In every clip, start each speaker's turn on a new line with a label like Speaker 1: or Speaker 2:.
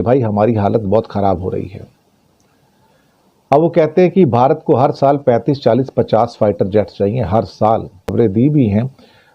Speaker 1: भाई हमारी हालत बहुत ख़राब हो रही है। अब वो कहते हैं कि भारत को हर साल 35, 40, 50 फाइटर जेट्स चाहिए हर साल। खबरें दी भी हैं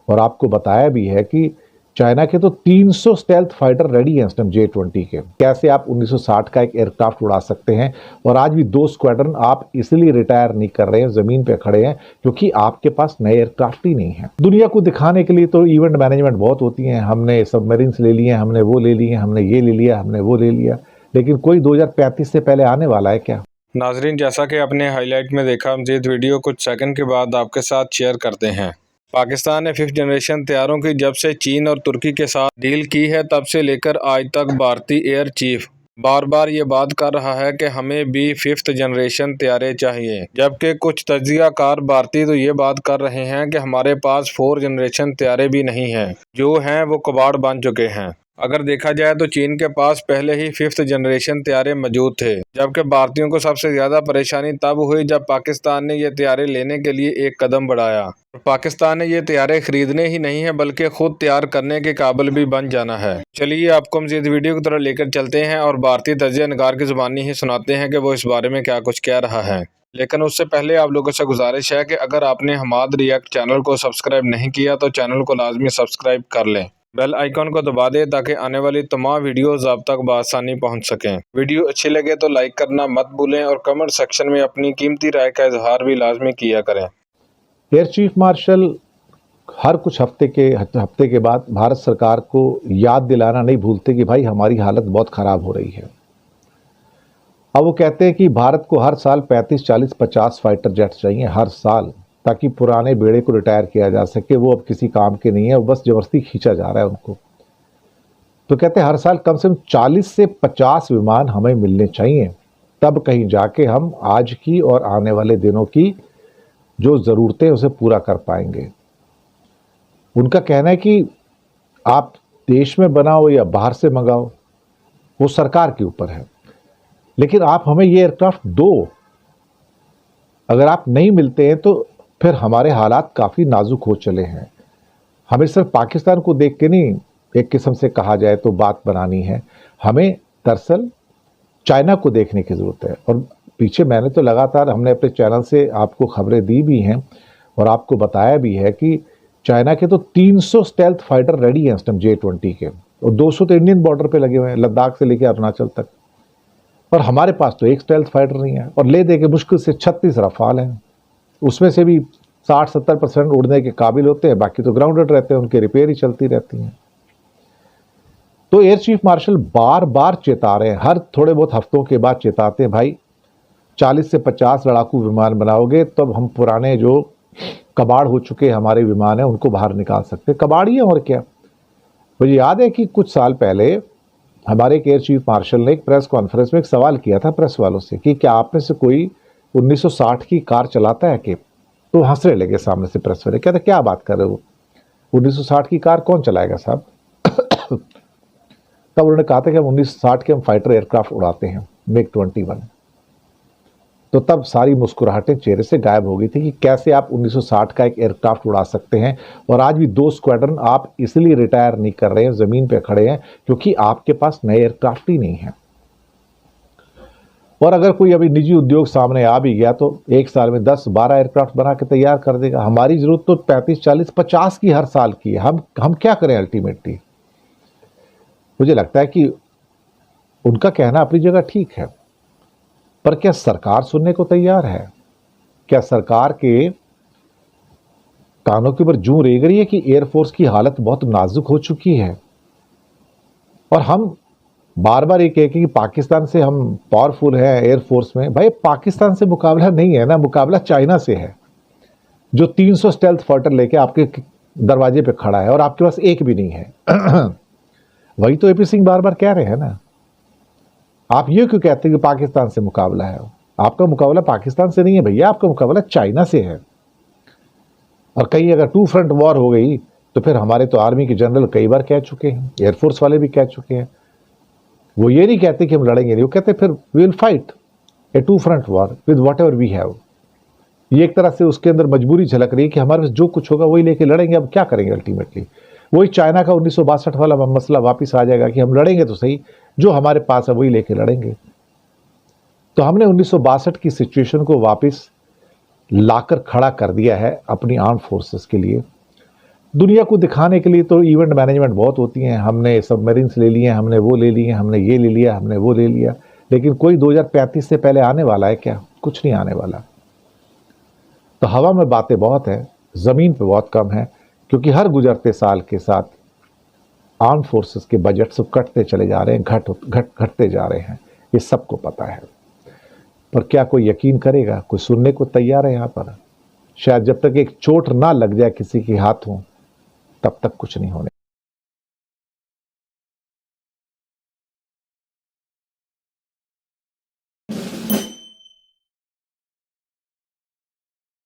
Speaker 1: और आपको बताया भी है कि चाइना के तो 300 स्टेल्थ फाइटर रेडी हैं इस टाइम J-20 के। कैसे आप 1960 का एक एयरक्राफ्ट उड़ा सकते हैं और आज भी 2 स्क्वाड्रन आप इसलिए रिटायर नहीं कर रहे हैं, जमीन पे खड़े हैं क्योंकि आपके पास नए एयरक्राफ्ट ही नहीं है। दुनिया को दिखाने के लिए तो इवेंट मैनेजमेंट बहुत होती हैं, हमने सबमरीन्स ले लिए, हमने वो ले लिए, हमने ये ले लिया, हमने वो ले लिया, लेकिन कोई 2035 से पहले आने वाला है क्या?
Speaker 2: नाजरीन, जैसा कि आपने हाईलाइट में देखा, मजीद वीडियो कुछ सेकंड के बाद आपके साथ शेयर करते हैं। पाकिस्तान ने 5th जनरेशन तैयारों की जब से चीन और तुर्की के साथ डील की है तब से लेकर आज तक भारतीय एयर चीफ बार बार ये बात कर रहा है कि हमें भी 5th जनरेशन तैयारे चाहिए, जबकि कुछ तज्जियाकार भारतीय तो ये बात कर रहे हैं कि हमारे पास 4th जनरेशन तैयारे भी नहीं हैं, जो हैं वो कबाड़ बन चुके हैं। अगर देखा जाए तो चीन के पास पहले ही 5th जनरेशन तैयारे मौजूद थे, जबकि भारतीयों को सबसे ज्यादा परेशानी तब हुई जब पाकिस्तान ने ये तैयारे लेने के लिए एक कदम बढ़ाया। पाकिस्तान ने ये तैयारे खरीदने ही नहीं है बल्कि खुद तैयार करने के काबिल भी बन जाना है। चलिए आपको मज़ीद वीडियो की तरफ लेकर चलते हैं और भारतीय तज्जिया निगार की जुबानी ही सुनाते हैं कि वो इस बारे में क्या कुछ कह रहा है। लेकिन उससे पहले आप लोगों से गुजारिश है कि अगर आपने हमाद रिएक्ट चैनल को सब्सक्राइब नहीं किया तो चैनल को लाजमी सब्सक्राइब कर लें, बेल आइकॉन को दबा दें ताकि आने वाली तमाम वीडियोस आप तक बआसानी पहुंच सकें। वीडियो अच्छी लगे तो लाइक करना मत भूलें और कमेंट सेक्शन में अपनी कीमती राय का इजहार भी लाजमी किया करें।
Speaker 1: एयर चीफ मार्शल हर कुछ हफ्ते के बाद भारत सरकार को याद दिलाना नहीं भूलते कि भाई हमारी हालत बहुत ख़राब हो रही है। अब वो कहते हैं कि भारत को हर साल 35, 40, 50 फाइटर जेट्स चाहिए हर साल, ताकि पुराने बेड़े को रिटायर किया जा सके। वो अब किसी काम के नहीं है, वो बस जबरदस्ती खींचा जा रहा है उनको। तो कहते हैं हर साल कम से कम 40 से 50 विमान हमें मिलने चाहिए, तब कहीं जाके हम आज की और आने वाले दिनों की जो ज़रूरतें उसे पूरा कर पाएंगे। उनका कहना है कि आप देश में बनाओ या बाहर से मंगाओ, वो सरकार के ऊपर है, लेकिन आप हमें ये एयरक्राफ्ट दो। अगर आप नहीं मिलते हैं तो फिर हमारे हालात काफ़ी नाजुक हो चले हैं। हमें सिर्फ पाकिस्तान को देख के नहीं, एक किस्म से कहा जाए तो बात बनानी है, हमें दरअसल चाइना को देखने की ज़रूरत है। और पीछे मैंने तो लगातार हमने अपने चैनल से आपको खबरें दी भी हैं और आपको बताया भी है कि चाइना के तो 300 स्टेल्थ फाइटर रेडी हैं इस टाइम J-20 के, और 200 तो इंडियन बॉर्डर पे लगे हुए हैं, लद्दाख से लेकर अरुणाचल तक। और हमारे पास तो एक स्टेल्थ फाइटर नहीं है, और ले दे के मुश्किल से 36 रफाल हैं, उसमें से भी 60-70% उड़ने के काबिल होते हैं, बाकी तो ग्राउंडेड रहते हैं, उनकी रिपेयर ही चलती रहती हैं। तो एयर चीफ मार्शल बार बार चेता रहे हैं, हर थोड़े बहुत हफ्तों के बाद चेताते हैं, भाई 40 से 50 लड़ाकू विमान बनाओगे तब हम पुराने जो कबाड़ हो चुके हमारे विमान हैं उनको बाहर निकाल सकते। कबाड़ ही है और क्या। मुझे याद है कि कुछ साल पहले हमारे एयर चीफ मार्शल ने एक प्रेस कॉन्फ्रेंस में एक सवाल किया था प्रेस वालों से कि क्या आप में से कोई 1960 की कार चलाता है कि? तो हंसने लगे सामने से प्रेस वाले, कहते क्या बात कर रहे हो, 1960 की कार कौन चलाएगा साहब। तब उन्होंने कहा था कि हम 1960 के हम फाइटर एयरक्राफ्ट उड़ाते हैं, MiG-21। तो तब सारी मुस्कुराहटें चेहरे से गायब हो गई थी कि कैसे आप 1960 का एक एयरक्राफ्ट उड़ा सकते हैं और आज भी 2 स्क्वाड्रन आप इसलिए रिटायर नहीं कर रहे हैं, जमीन पे खड़े हैं क्योंकि आपके पास नए एयरक्राफ्ट ही नहीं है। और अगर कोई अभी निजी उद्योग सामने आ भी गया तो एक साल में 10-12 एयरक्राफ्ट बना के तैयार कर देगा। हमारी जरूरत तो 35, 40, 50 की हर साल की है। हम क्या करें अल्टीमेटली। मुझे लगता है कि उनका कहना अपनी जगह ठीक है, पर क्या सरकार सुनने को तैयार है? क्या सरकार के कानों के ऊपर जूं रेंग रही है कि एयरफोर्स की हालत बहुत नाजुक हो चुकी है? और हम बार बार ये कह कि पाकिस्तान से हम पावरफुल हैं एयरफोर्स में। भाई पाकिस्तान से मुकाबला नहीं है ना, मुकाबला चाइना से है, जो 300 स्टेल्थ फाइटर लेके आपके दरवाजे पे खड़ा है और आपके पास एक भी नहीं है। वही तो AP सिंह बार बार कह रहे हैं ना। आप ये क्यों कहते हैं कि पाकिस्तान से मुकाबला है? आपका मुकाबला पाकिस्तान से नहीं है भैया, आपका मुकाबला चाइना से है। और कहीं अगर 2 फ्रंट वॉर हो गई तो फिर हमारे तो आर्मी के जनरल कई बार कह चुके हैं, एयरफोर्स वाले भी कह चुके हैं। वो ये नहीं कहते कि हम लड़ेंगे नहीं, वो कहते फिर we will fight a 2 front war with whatever we have. ये एक तरह से उसके अंदर मजबूरी झलक रही है कि हमारे पास जो कुछ होगा वही लेके लड़ेंगे, अब क्या करेंगे अल्टीमेटली। वही चाइना का 1962 वाला मसला वापस आ जाएगा कि हम लड़ेंगे तो सही, जो हमारे पास है वही लेके लड़ेंगे। तो हमने 1962 की सिचुएशन को वापस लाकर खड़ा कर दिया है अपनी आर्म फोर्सेस के लिए। दुनिया को दिखाने के लिए तो इवेंट मैनेजमेंट बहुत होती हैं, हमने सबमरीन्स ले लिए, हमने वो ले लिए, हमने ये ले लिया, हमने वो ले लिया, लेकिन कोई 2035 से पहले आने वाला है क्या? कुछ नहीं आने वाला। तो हवा में बातें बहुत हैं, ज़मीन पे बहुत कम है, क्योंकि हर गुजरते साल के साथ आर्म फोर्सेस के बजट सब कटते चले जा रहे हैं, घटते जा रहे हैं, ये सबको पता है। पर क्या कोई यकीन करेगा? कोई सुनने को तैयार है यहाँ पर? शायद जब तक एक चोट ना लग जाए किसी के हाथों, तब तक कुछ नहीं होने।